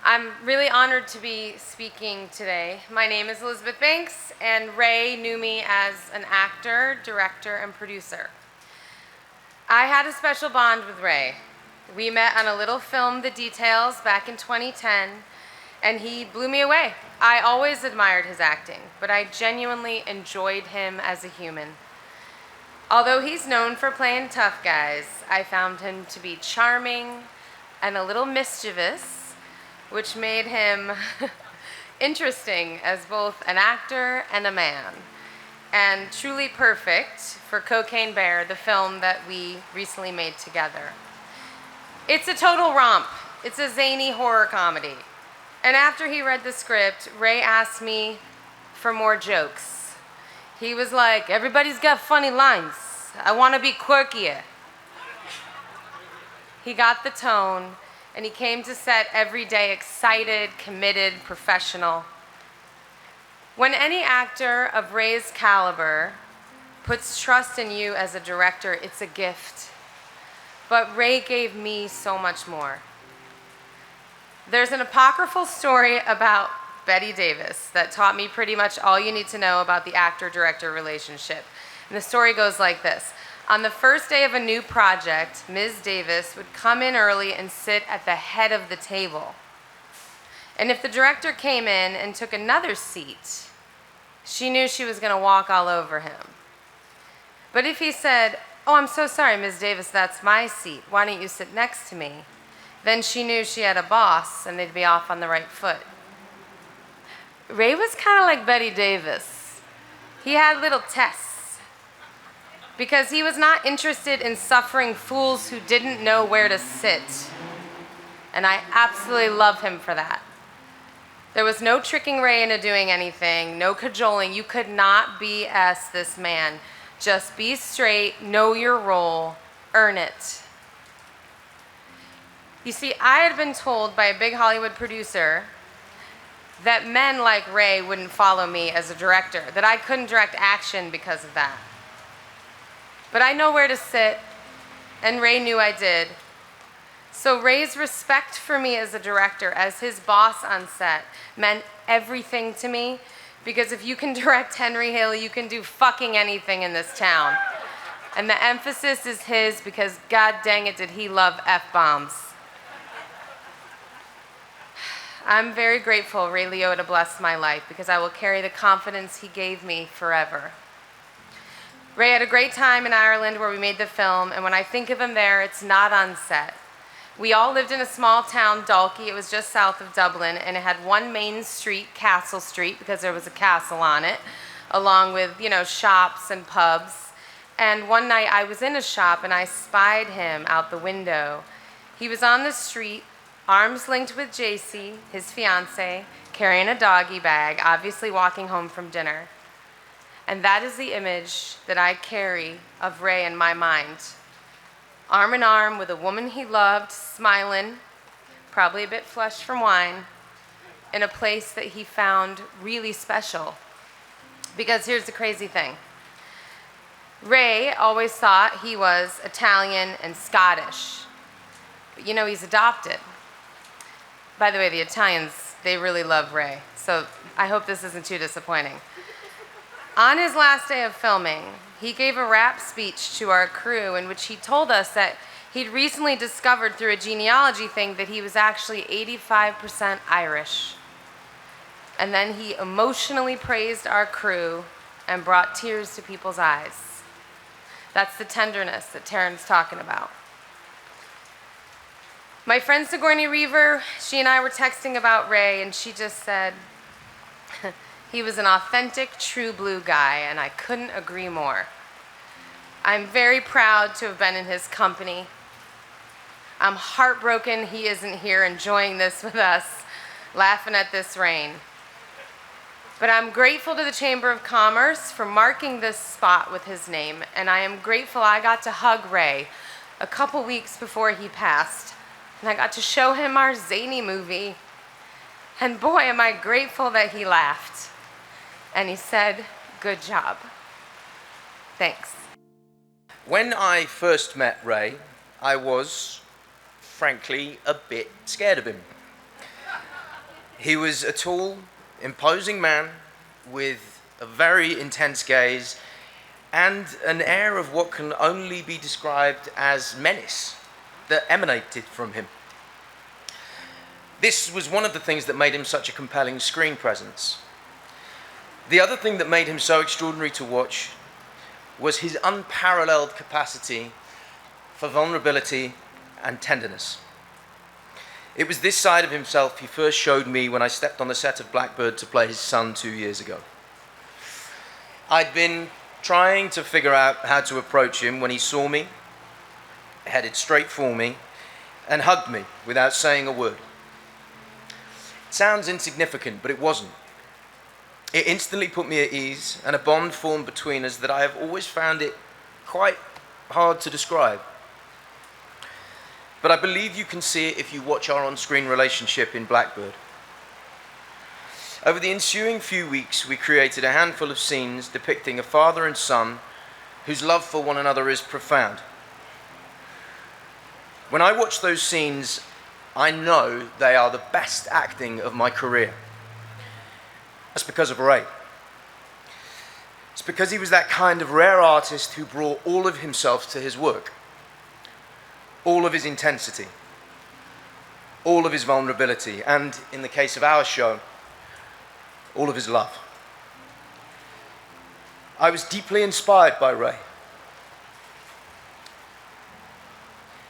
I'm really honored to be speaking today. My name is Elizabeth Banks, and Ray knew me as an actor, director, and producer. I had a special bond with Ray. We met on a little film, The Details, back in 2010, and he blew me away. I always admired his acting, but I genuinely enjoyed him as a human. Although he's known for playing tough guys, I found him to be charming and a little mischievous, which made him interesting as both an actor and a man, and truly perfect for Cocaine Bear, the film that we recently made together. It's a total romp. It's a zany horror comedy. And after he read the script, Ray asked me for more jokes. He was like, "Everybody's got funny lines. I want to be quirkier." He got the tone, and he came to set every day excited, committed, professional. When any actor of Ray's caliber puts trust in you as a director, it's a gift. But Ray gave me so much more. There's an apocryphal story about Betty Davis that taught me pretty much all you need to know about the actor-director relationship. And the story goes like this. On the first day of a new project, Ms. Davis would come in early and sit at the head of the table. And if the director came in and took another seat, she knew she was going to walk all over him. But if he said, "Oh, I'm so sorry, Ms. Davis, that's my seat. Why don't you sit next to me?" then she knew she had a boss and they'd be off on the right foot. Ray was kind of like Betty Davis. He had little tests, because he was not interested in suffering fools who didn't know where to sit. And I absolutely love him for that. There was no tricking Ray into doing anything, no cajoling. You could not BS this man. Just be straight, know your role, earn it. You see, I had been told by a big Hollywood producer that men like Ray wouldn't follow me as a director, that I couldn't direct action because of that. But I know where to sit, and Ray knew I did. So Ray's respect for me as a director, as his boss on set, meant everything to me, because if you can direct Henry Hill, you can do fucking anything in this town. And the emphasis is his, because god dang it did he love F-bombs. I'm very grateful Ray Liotta blessed my life, because I will carry the confidence he gave me forever. Ray had a great time in Ireland where we made the film, and when I think of him there, it's not on set. We all lived in a small town, Dalkey. It was just south of Dublin, and it had one main street, Castle Street, because there was a castle on it, along with, shops and pubs. And one night I was in a shop and I spied him out the window. He was on the street, arms linked with JC, his fiance, carrying a doggy bag, obviously walking home from dinner. And that is the image that I carry of Ray in my mind. Arm in arm with a woman he loved, smiling, probably a bit flushed from wine, in a place that he found really special. Because here's the crazy thing. Ray always thought he was Italian and Scottish. But he's adopted. By the way, the Italians, they really love Ray. So I hope this isn't too disappointing. On his last day of filming, he gave a rap speech to our crew in which he told us that he'd recently discovered through a genealogy thing that he was actually 85% Irish. And then he emotionally praised our crew and brought tears to people's eyes. That's the tenderness that Taryn's talking about. My friend Sigourney Weaver, she and I were texting about Ray, and she just said, he was an authentic, true blue guy, and I couldn't agree more. I'm very proud to have been in his company. I'm heartbroken he isn't here enjoying this with us, laughing at this rain. But I'm grateful to the Chamber of Commerce for marking this spot with his name, and I am grateful I got to hug Ray a couple weeks before he passed, and I got to show him our zany movie. And boy, am I grateful that he laughed. And he said, "Good job." Thanks. When I first met Ray, I was, frankly, a bit scared of him. He was a tall, imposing man with a very intense gaze and an air of what can only be described as menace that emanated from him. This was one of the things that made him such a compelling screen presence. The other thing that made him so extraordinary to watch was his unparalleled capacity for vulnerability and tenderness. It was this side of himself he first showed me when I stepped on the set of Blackbird to play his son 2 years ago. I'd been trying to figure out how to approach him when he saw me, headed straight for me, and hugged me without saying a word. It sounds insignificant, but it wasn't. It instantly put me at ease, and a bond formed between us that I have always found it quite hard to describe. But I believe you can see it if you watch our on-screen relationship in Blackbird. Over the ensuing few weeks, we created a handful of scenes depicting a father and son whose love for one another is profound. When I watch those scenes, I know they are the best acting of my career. That's because of Ray. It's because he was that kind of rare artist who brought all of himself to his work. All of his intensity, all of his vulnerability, and in the case of our show, all of his love. I was deeply inspired by Ray.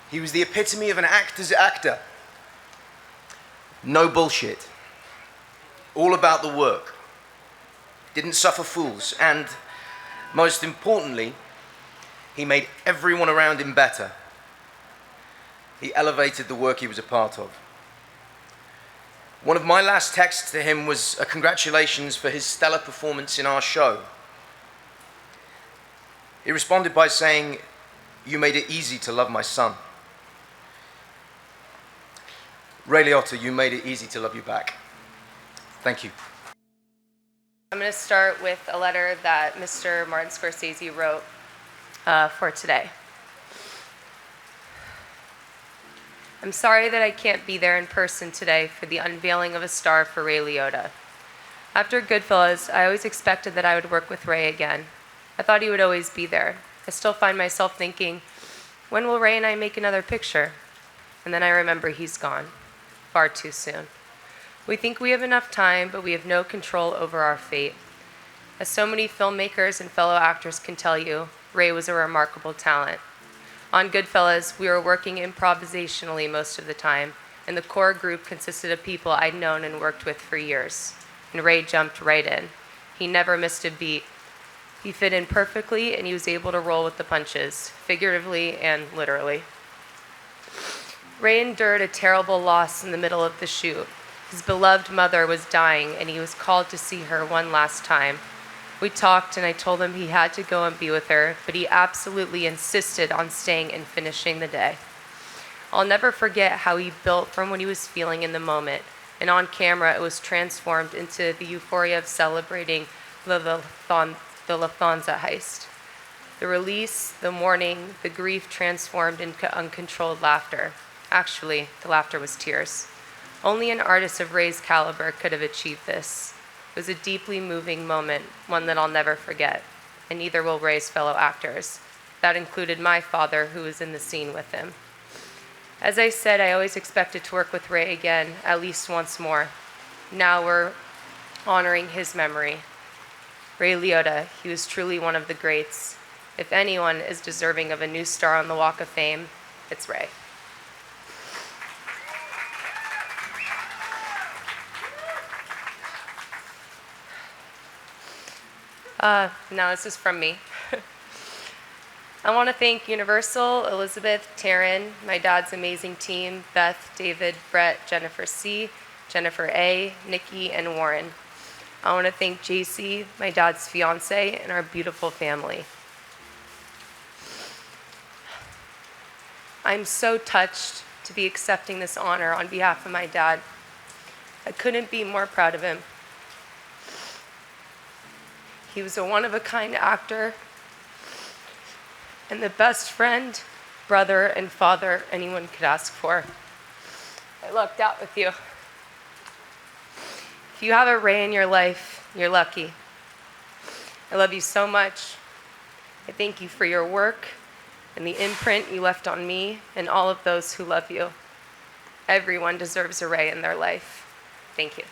He was the epitome of an actor's actor. No bullshit. All about the work. Didn't suffer fools, and most importantly, he made everyone around him better. He elevated the work he was a part of. One of my last texts to him was a congratulations for his stellar performance in our show. He responded by saying, "You made it easy to love my son." Ray Liotta, you made it easy to love you back. Thank you. I'm going to start with a letter that Mr. Martin Scorsese wrote for today. I'm sorry that I can't be there in person today for the unveiling of a star for Ray Liotta. After Goodfellas, I always expected that I would work with Ray again. I thought he would always be there. I still find myself thinking, when will Ray and I make another picture? And then I remember he's gone, far too soon. We think we have enough time, but we have no control over our fate. As so many filmmakers and fellow actors can tell you, Ray was a remarkable talent. On Goodfellas, we were working improvisationally most of the time, and the core group consisted of people I'd known and worked with for years. And Ray jumped right in. He never missed a beat. He fit in perfectly, and he was able to roll with the punches, figuratively and literally. Ray endured a terrible loss in the middle of the shoot. His beloved mother was dying, and he was called to see her one last time. We talked, and I told him he had to go and be with her, but he absolutely insisted on staying and finishing the day. I'll never forget how he built from what he was feeling in the moment, and on camera it was transformed into the euphoria of celebrating the Lufthansa heist. The release, the mourning, the grief transformed into uncontrolled laughter. Actually, the laughter was tears. Only an artist of Ray's caliber could have achieved this. It was a deeply moving moment, one that I'll never forget, and neither will Ray's fellow actors. That included my father, who was in the scene with him. As I said, I always expected to work with Ray again, at least once more. Now we're honoring his memory. Ray Liotta, he was truly one of the greats. If anyone is deserving of a new star on the Walk of Fame, it's Ray. Now this is from me. I want to thank Universal, Elizabeth, Taryn, my dad's amazing team, Beth, David, Brett, Jennifer C., Jennifer A., Nikki, and Warren. I want to thank JC, my dad's fiance, and our beautiful family. I'm so touched to be accepting this honor on behalf of my dad. I couldn't be more proud of him. He was a one-of-a-kind actor and the best friend, brother, and father anyone could ask for. I lucked out with you. If you have a Ray in your life, you're lucky. I love you so much. I thank you for your work and the imprint you left on me and all of those who love you. Everyone deserves a Ray in their life. Thank you.